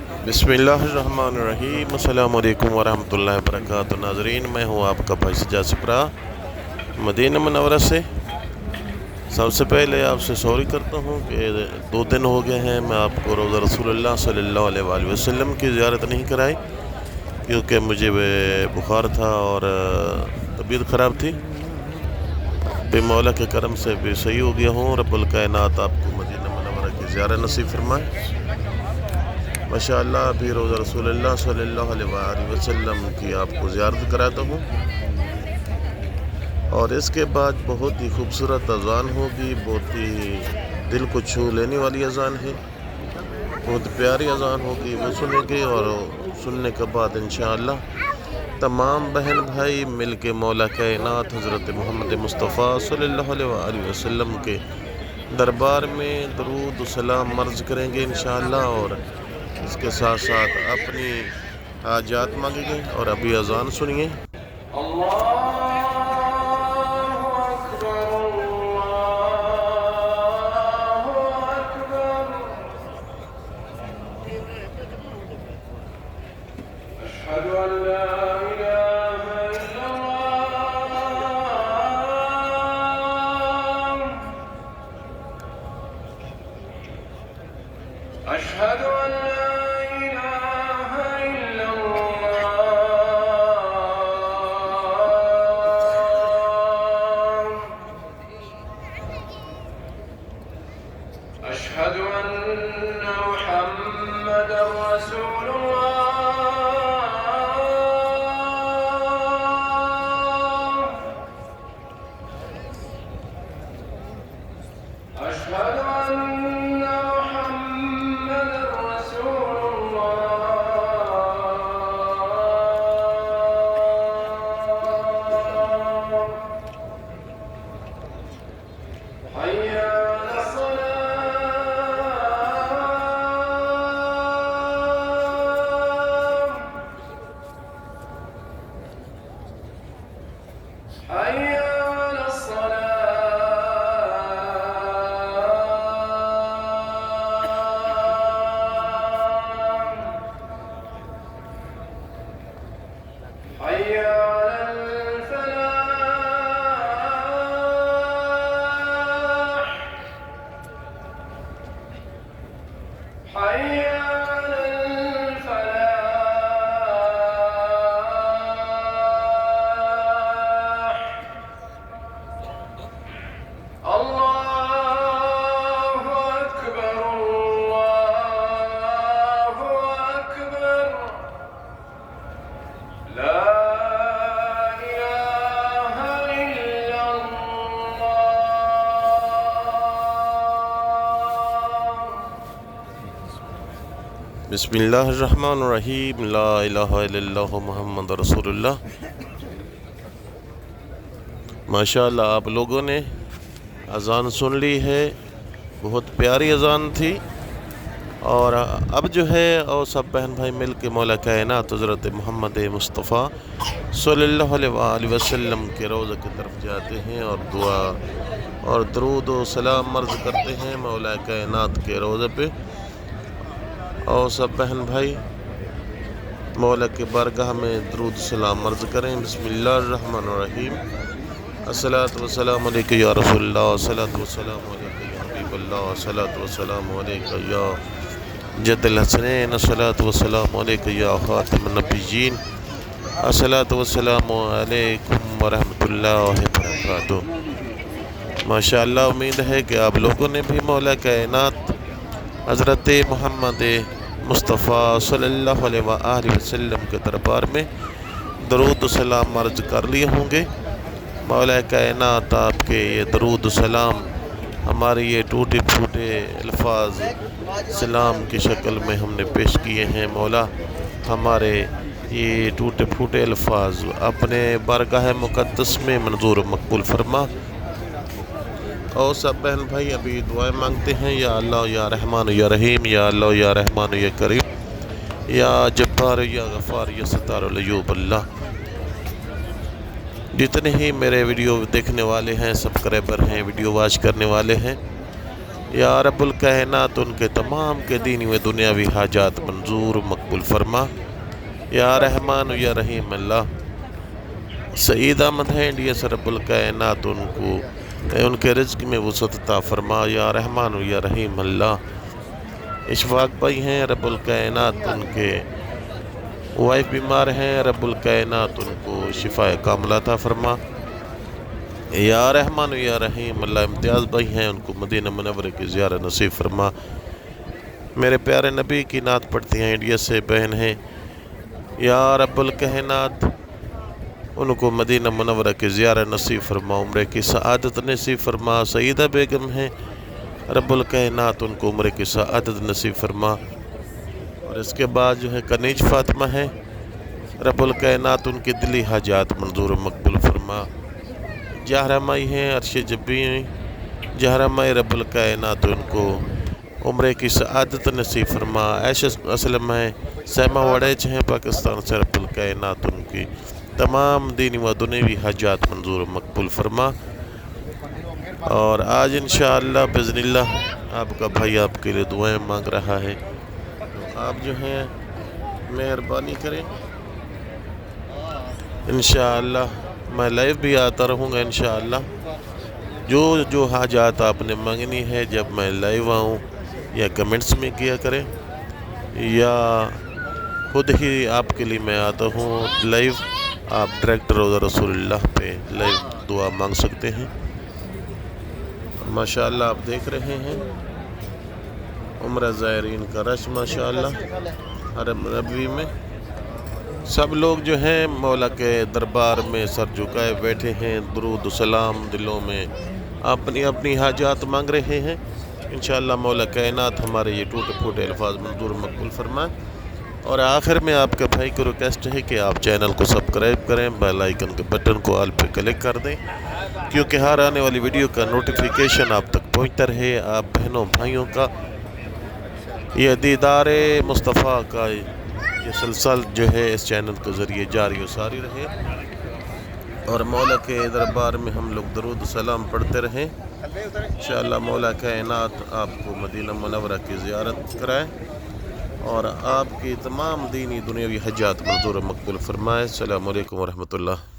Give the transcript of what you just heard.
بسم اللہ الرحمن الرحیم۔ السلام علیکم ورحمۃ اللہ وبرکاتہ۔ ناظرین، میں ہوں آپ کا بھائی سجاد سپرا مدینہ منورہ سے۔ سب سے پہلے آپ سے سوری کرتا ہوں کہ 2 دن ہو گئے ہیں میں آپ کو روضہ رسول اللہ صلی اللہ علیہ وآلہ وسلم کی زیارت نہیں کرائی، کیونکہ مجھے بخار تھا اور طبیعت خراب تھی۔ بے مولا کے کرم سے بھی صحیح ہو گیا ہوں۔ رب الکائنات آپ کو مدینہ منورہ کی زیارت نصیب فرمائے۔ ماشاءاللہ ابھی روضہ رسول اللہ صلی اللہ علیہ وآلہ وسلم کی آپ کو زیارت کراتا ہوں، اور اس کے بعد بہت ہی خوبصورت اذان ہوگی، بہت ہی دل کو چھو لینے والی اذان ہے، بہت پیاری اذان ہوگی، وہ سنیں گے۔ اور سننے کے بعد انشاءاللہ تمام بہن بھائی مل کے مولا کائنات حضرت محمد مصطفیٰ صلی اللہ علیہ وآلہ وسلم کے دربار میں درود و سلام عرض کریں گے انشاءاللہ، اور اس کے ساتھ ساتھ اپنی حاجات مانگیں گے۔ اور ابھی اذان سنیے۔ أشهد أن لا إله إلا الله أشهد أن محمدا رسول الله أشهد أن محمدا رسول الله حي على الصلاة حي على الصلاة حي على الفلاح حي على الفلاح الله أكبر الله أكبر لا إله إلا الله بسم اللہ الرحمن الرحیم۔ لا الہ الا اللہ محمد رسول اللہ۔ ماشاءاللہ آپ لوگوں نے اذان سن لی ہے، بہت پیاری اذان تھی۔ اور اب جو ہے اور سب بہن بھائی مل کے مولا کائنات حضرت محمد مصطفیٰ صلی اللہ علیہ وآلہ وسلم کے روضہ کی طرف جاتے ہیں، اور دعا اور درود و سلام عرض کرتے ہیں مولا کائنات کے روضے پہ۔ اور سب بہن بھائی مولا کے بارگاہ میں درود و سلام عرض کریں۔ بسم اللہ الرحمن الرحیم۔ الصلاۃ والسلام علیک یا رسول اللہ، الصلاۃ والسلام علیک یا حبیب اللہ، الصلاۃ والسلام علیک یا جد الحسنین، الصلاۃ والسلام علیک یا خاتم النبیین، الصلاۃ والسلام علیکم ورحمۃ اللہ وبرکاتہ۔ ماشاءاللہ امید ہے کہ آپ لوگوں نے بھی مولا کائنات حضرت محمد مصطفیٰ صلی اللہ علیہ وآلہ وسلم کے دربار میں درود و سلام عرض کر لیے ہوں گے۔ مولا کائنات آپ کے یہ درود و سلام ہمارے یہ ٹوٹے پھوٹے الفاظ سلام کی شکل میں ہم نے پیش کیے ہیں۔ مولا ہمارے یہ ٹوٹے پھوٹے الفاظ اپنے بارگاہ مقدس میں منظور و مقبول فرما۔ اور سب بہن بھائی ابھی دعائیں مانگتے ہیں۔ یا اللہ یا رحمان یا رحیم، یا اللہ یا رحمان یا کریم، یا جبار یا غفار یا ستار الایوب اللہ۔ جتنے ہی میرے ویڈیو دیکھنے والے ہیں، سبسکرائبر ہیں، ویڈیو واچ کرنے والے ہیں، یا رب الکائنات ان کے تمام کے دینی و دنیاوی حاجات منظور و مقبول فرما۔ یا رحمان یا رحیم اللہ، سعید احمد ہے انڈیا سے، رب الکائنات ان کو ان کے رزق میں وسعت عطا فرما۔ یا رحمان یا رحیم اللہ، اشفاق بھائی ہیں، رب الکائنات ان کے وائف بیمار ہیں، رب الکائنات ان کو شفاء کاملہ عطا فرما۔ یا رحمان یا رحیم اللہ، امتیاز بھائی ہیں، ان کو مدینہ منورہ کی زیارت نصیب فرما۔ میرے پیارے نبی کی نعت پڑھتی ہیں انڈیا سے بہن ہیں، یا رب الکائنات ان کو مدینہ منورہ کی زیارت نصیب فرما، عمرے کی سعادت نصیب فرما۔ سیدہ بیگم ہیں، رب الکائنات ان کو عمرے کی سعادت نصیب فرما۔ اور اس کے بعد جو ہے کنیج فاطمہ ہے، رب الکائنات ان کی دلی حاجات منظور و مقبول فرما۔ جہرہ مائی ہیں، عرش جبی ہیں، جہرہ مائی رب الکائنات ان کو عمرے کی سعادت نصیب فرما۔ عائشہ اسلم ہیں، سیمہ وڑیچ ہیں پاکستان سے، رب الکائنات ان کی تمام دینی و دنیوی حاجات منظور و مقبول فرما۔ اور آج انشاءاللہ بإذن اللہ آپ کا بھائی آپ کے لیے دعائیں مانگ رہا ہے، تو آپ جو ہیں مہربانی کریں۔ انشاءاللہ میں لائیو بھی آتا رہوں گا انشاءاللہ، جو حاجات آپ نے مانگنی ہے جب میں لائیو آؤں یا کمنٹس میں کیا کریں، یا خود ہی آپ کے لیے میں آتا ہوں لائیو، آپ ڈائریکٹ روضہ رسول اللہ پہ لائیو دعا مانگ سکتے ہیں۔ ماشاءاللہ آپ دیکھ رہے ہیں عمرہ زائرین کا رش، ماشاءاللہ حرم نبوی میں سب لوگ جو ہیں مولا کے دربار میں سر جھکائے بیٹھے ہیں، درود و سلام دلوں میں اپنی اپنی حاجات مانگ رہے ہیں۔ انشاءاللہ مولا کائنات ہمارے یہ ٹوٹے پھوٹے الفاظ منظور مقبول فرمائے۔ اور آخر میں آپ کا بھائی کو ریکویسٹ ہے کہ آپ چینل کو سبسکرائب کریں، بیل آئیکن کے بٹن کو آل پہ کلک کر دیں، کیونکہ ہر آنے والی ویڈیو کا نوٹیفیکیشن آپ تک پہنچتا رہے۔ آپ بہنوں بھائیوں کا یہ دیدار مصطفیٰ کا یہ سلسل جو ہے اس چینل کے ذریعے جاری و ساری رہے، اور مولا کے دربار میں ہم لوگ درود و سلام پڑھتے رہیں۔ انشاءاللہ مولا کائنات آپ کو مدینہ منورہ کی زیارت کرائے اور آپ کی تمام دینی دنیاوی حاجات منظور و مقبول فرمائے۔ السلام علیکم ورحمۃ اللہ۔